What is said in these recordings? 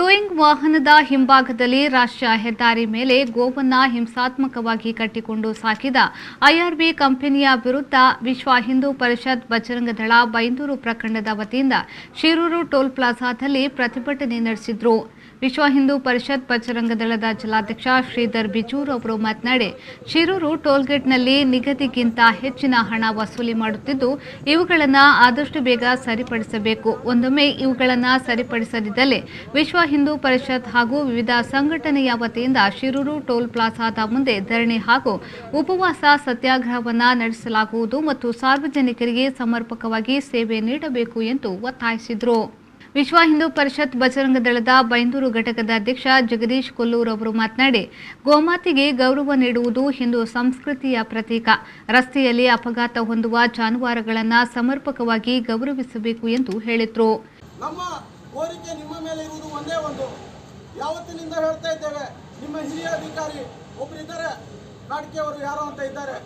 Towing ವಾಹನದ ಹಿಂಭಾಗದಲ್ಲಿ ರಾಷ್ಟ್ರೀಯ ಹೆದ್ದಾರಿ ಮೇಲೆ ಗೋವನ್ನ ಹಿಂಸಾತ್ಮಕವಾಗಿ ಕಟ್ಟಿಕೊಂಡು ಸಾಕಿದ ಐಆರ್ಬಿ ಕಂಪನಿಯ ವಿರುದ್ಧ ವಿಶ್ವ ಹಿಂದೂ ಪರಿಷತ್ ಬಜರಂಗ ದಳ ಬೈಂದೂರು ಪ್ರಖಂಡದ ವತಿಯಿಂದ ಶಿರೂರು ಟೋಲ್ ಪ್ಲಾಜಾದಲ್ಲಿ ಪ್ರತಿಭಟನೆ ನಡೆಸಿದರು. ವಿಶ್ವ ಹಿಂದೂ ಪರಿಷತ್ ಬಜರಂಗ ದಳದ ಜಿಲ್ಲಾಧ್ಯಕ್ಷ ಶ್ರೀಧರ್ ಬಿಜೂರ್ ಅವರು ಮಾತನಾಡಿ, ಶಿರೂರು ಟೋಲ್ಗೇಟ್ನಲ್ಲಿ ನಿಗದಿಗಿಂತ ಹೆಚ್ಚಿನ ಹಣ ವಸೂಲಿ ಮಾಡುತ್ತಿದ್ದು, ಇವುಗಳನ್ನು ಆದಷ್ಟು ಬೇಗ ಸರಿಪಡಿಸಬೇಕು. ಒಂದೊಮ್ಮೆ ಇವುಗಳನ್ನು ಸರಿಪಡಿಸದಿದ್ದಲ್ಲಿ ವಿಶ್ವ ಹಿಂದೂ ಪರಿಷತ್ ಹಾಗೂ ವಿವಿಧ ಸಂಘಟನೆಯ ವತಿಯಿಂದ ಶಿರೂರು ಟೋಲ್ ಪ್ಲಾಜಾದ ಮುಂದೆ ಧರಣಿ ಹಾಗೂ ಉಪವಾಸ ಸತ್ಯಾಗ್ರಹವನ್ನು ನಡೆಸಲಾಗುವುದು ಮತ್ತು ಸಾರ್ವಜನಿಕರಿಗೆ ಸಮರ್ಪಕವಾಗಿ ಸೇವೆ ನೀಡಬೇಕು ಎಂದು ಒತ್ತಾಯಿಸಿದರು. ವಿಶ್ವ ಹಿಂದೂ ಪರಿಷತ್ ಬಜರಂಗ ದಳದ ಬೈಂದೂರು ಘಟಕದ ಅಧ್ಯಕ್ಷ ಜಗದೀಶ್ ಕೊಲ್ಲೂರ್ ಅವರು ಮಾತನಾಡಿ, ಗೋಮಾತೆಗೆ ಗೌರವ ನೀಡುವುದು ಹಿಂದೂ ಸಂಸ್ಕೃತಿಯ ಪ್ರತೀಕ. ರಸ್ತೆಯಲ್ಲಿ ಅಪಘಾತ ಹೊಂದುವ ಜಾನುವಾರುಗಳನ್ನು ಸಮರ್ಪಕವಾಗಿ ಗೌರವಿಸಬೇಕು ಎಂದು ಹೇಳಿದರು. ನಮ್ಮ ಕೋರಿಕೆ ನಿಮ್ಮ ಮೇಲೆ ಇರುವುದು ಒಂದೇ ಒಂದು. ಯಾವತ್ತಿನಿಂದ ಹೇಳ್ತಾ ಇದ್ದೇವೆ, ನಿಮ್ಮ ಹಿರಿಯ ಅಧಿಕಾರಿ ಒಬ್ಬರಿದ್ದಾರೆ, ಕಾಡ್ಕೆ ಅವರು ಯಾರೋ ಅಂತ ಇದ್ದಾರೆ,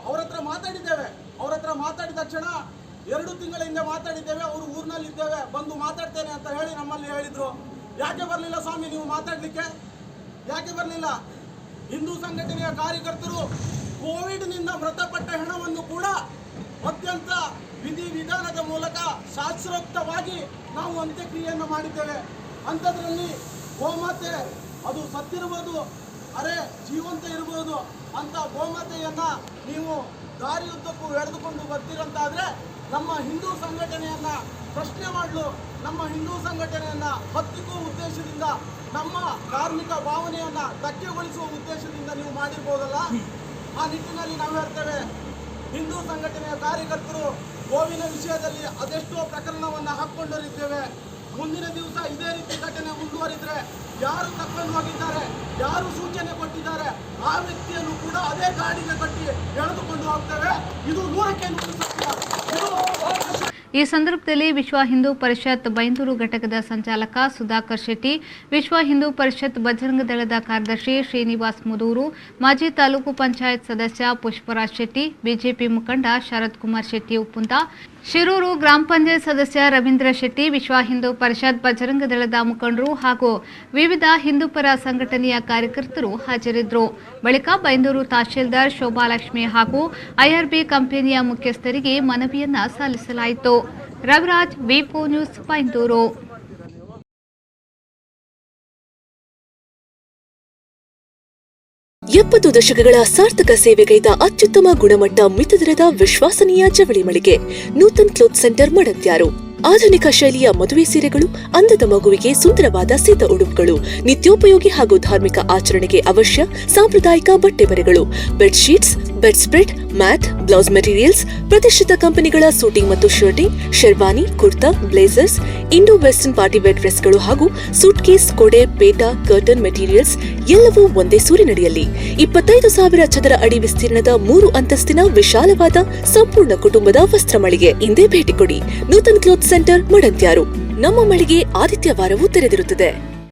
ಅವ್ರ ಹತ್ರ ಮಾತಾಡಿದ್ದೇವೆ. ಅವ್ರ ಹತ್ರ ಮಾತಾಡಿದ ತಕ್ಷಣ 2 ತಿಂಗಳ ಹಿಂದೆ ಮಾತಾಡಿದ್ದೇವೆ, ಅವರು ಊರಿನಲ್ಲಿ ಇದ್ದೇವೆ, ಬಂದು ಮಾತಾಡ್ತೇನೆ ಅಂತ ಹೇಳಿ ನಮ್ಮಲ್ಲಿ ಹೇಳಿದ್ರು. ಯಾಕೆ ಬರಲಿಲ್ಲ ಸ್ವಾಮಿ ನೀವು ಮಾತಾಡಲಿಕ್ಕೆ? ಯಾಕೆ ಬರಲಿಲ್ಲ? ಹಿಂದೂ ಸಂಘಟನೆಯ ಕಾರ್ಯಕರ್ತರು ಕೋವಿಡ್ನಿಂದ ಮೃತಪಟ್ಟ ಹಣವನ್ನು ಕೂಡ ಅತ್ಯಂತ ವಿಧಿವಿಧಾನದ ಮೂಲಕ ಶಾಸ್ತ್ರೋಕ್ತವಾಗಿ ನಾವು ಅಂತ್ಯಕ್ರಿಯೆಯನ್ನು ಮಾಡಿದ್ದೇವೆ. ಅಂಥದ್ರಲ್ಲಿ ಗೋಮಾತೆ ಅದು ಸತ್ತಿರ್ಬೋದು, ಅರೆ ಜೀವಂತ ಇರ್ಬೋದು ಅಂತ ಗೋಮಾತೆಯನ್ನ ನೀವು ದಾರಿಯುದ್ದಕ್ಕೂ ಎಳೆದುಕೊಂಡು ಬರ್ತೀರಂತಾದ್ರೆ ನಮ್ಮ ಹಿಂದೂ ಸಂಘಟನೆಯನ್ನ ಪ್ರಶ್ನೆ ಮಾಡಲು, ನಮ್ಮ ಹಿಂದೂ ಸಂಘಟನೆಯನ್ನ ಹತ್ತಿಕ್ಕುವ ಉದ್ದೇಶದಿಂದ, ನಮ್ಮ ಧಾರ್ಮಿಕ ಭಾವನೆಯನ್ನ ಧಕ್ಕೆಗೊಳಿಸುವ ಉದ್ದೇಶದಿಂದ ನೀವು ಮಾಡಿರ್ಬೋದಲ್ಲ. ಆ ನಿಟ್ಟಿನಲ್ಲಿ ನಾವು ಹೇಳ್ತೇವೆ, ಹಿಂದೂ ಸಂಘಟನೆಯ ಕಾರ್ಯಕರ್ತರು ಗೋವಿನ ವಿಷಯದಲ್ಲಿ ಅದೆಷ್ಟೋ ಪ್ರಕರಣವನ್ನು ಹಾಕ್ಕೊಂಡಿದ್ದೇವೆ. ಮುಂದಿನ ದಿವಸ ಇದೇ ರೀತಿ ಘಟನೆ ಮುಂದುವರಿದ್ರೆ ಯಾರು ತಕ್ಕೊಂಡು ಹೋಗಿದ್ದಾರೆ, ಯಾರು ಸೂಚನೆ ಕೊಟ್ಟಿದ್ದಾರೆ, ಆ ವ್ಯಕ್ತಿಯನ್ನು ಕೂಡ ಅದೇ ಗಾಡಿಗೆ ಕಟ್ಟಿ ಎಳೆದುಕೊಂಡು ಹೋಗ್ತೇವೆ. ಇದು 100ಕ್ಕೆ 100 ಸತ್ಯ. ಈ ಸಂದರ್ಭದಲ್ಲಿ ವಿಶ್ವ ಹಿಂದೂ ಪರಿಷತ್ ಬೈಂದೂರು ಘಟಕದ ಸಂಚಾಲಕ ಸುಧಾಕರ್ ಶೆಟ್ಟಿ, ವಿಶ್ವ ಹಿಂದೂ ಪರಿಷತ್ ಬಜರಂಗ ದಳದ ಕಾರ್ಯದರ್ಶಿ ಶ್ರೀನಿವಾಸ್ ಮುದೂರು, ಮಾಜಿ ತಾಲೂಕು ಪಂಚಾಯತ್ ಸದಸ್ಯ ಪುಷ್ಪರಾಜ್ ಶೆಟ್ಟಿ, ಬಿಜೆಪಿ ಮುಖಂಡ ಶರತ್ ಕುಮಾರ್ ಶೆಟ್ಟಿ ಉಪ್ಪುಂತ, ಶಿರೂರು ಗ್ರಾಮ ಪಂಚಾಯತ್ ಸದಸ್ಯ ರವೀಂದ್ರ ಶೆಟ್ಟಿ, ವಿಶ್ವ ಹಿಂದೂ ಪರಿಷತ್ ಬಜರಂಗ ದಳದ ಮುಖಂಡರು ಹಾಗೂ ವಿವಿಧ ಹಿಂದೂಪರ ಸಂಘಟನೆಯ ಕಾರ್ಯಕರ್ತರು ಹಾಜರಿದ್ದರು. ಬಳಿಕ ಬೈಂದೂರು ತಹಶೀಲ್ದಾರ್ ಶೋಭಾಲಕ್ಷ್ಮಿ ಹಾಗೂ ಐಆರ್ಬಿ ಕಂಪನಿಯ ಮುಖ್ಯಸ್ಥರಿಗೆ ಮನವಿಯನ್ನ ಸಲ್ಲಿಸಲಾಯಿತು. ರವಿರಾಜ್, ವಿ4 ನ್ಯೂಸ್, ಬೈಂದೂರು. 70 ದಶಕಗಳ ಸಾರ್ಥಕ ಸೇವೆಗೈದ ಅತ್ಯುತ್ತಮ ಗುಣಮಟ್ಟ ಮಿತದರದ ವಿಶ್ವಾಸನೀಯ ಜವಳಿ ಮಳಿಗೆ ನೂತನ್ ಕ್ಲೋತ್ ಸೆಂಟರ್ ಮಡತ್ಯಾರು. ಆಧುನಿಕ ಶೈಲಿಯ ಮದುವೆ ಸೀರೆಗಳು, ಅಂದದ ಮಗುವಿಗೆ ಸುಂದರವಾದ ಸೀತ ಉಡುಪುಗಳು, ನಿತ್ಯೋಪಯೋಗಿ ಹಾಗೂ ಧಾರ್ಮಿಕ ಆಚರಣೆಗೆ ಅವಶ್ಯ ಸಾಂಪ್ರದಾಯಿಕ ಬಟ್ಟೆ ಬರೆಗಳು, bedsheets, bed spread, mat, blouse materials, ಪ್ರತಿಷ್ಠಿತ ಕಂಪನಿಗಳ ಸೂಟಿಂಗ್ ಮತ್ತು shirting, sherwani, kurta, blazers, Indo western party wear ಡ್ರೆಸ್ಗಳು ಹಾಗೂ ಸೂಟ್ ಕೇಸ್, ಕೊಡೆ, ಪೇಟ, ಕರ್ಟನ್ ಮೆಟೀರಿಯಲ್ಸ್ ಎಲ್ಲವೂ ಒಂದೇ ಸೂರಿನಡಿಯಲ್ಲಿ 25,000 ಚದರ ಅಡಿ ವಿಸ್ತೀರ್ಣದ 3 ಅಂತಸ್ತಿನ ವಿಶಾಲವಾದ ಸಂಪೂರ್ಣ ಕುಟುಂಬದ ವಸ್ತ್ರ ಮಳಿಗೆ. ಇಂದೇ ಭೇಟಿ ಕೊಡಿ. Nutan cloth centre Madanthyar. ನಮ್ಮ ಮಳಿಗೆ ಆದಿತ್ಯವಾರವೂ ತೆರೆದಿರುತ್ತದೆ.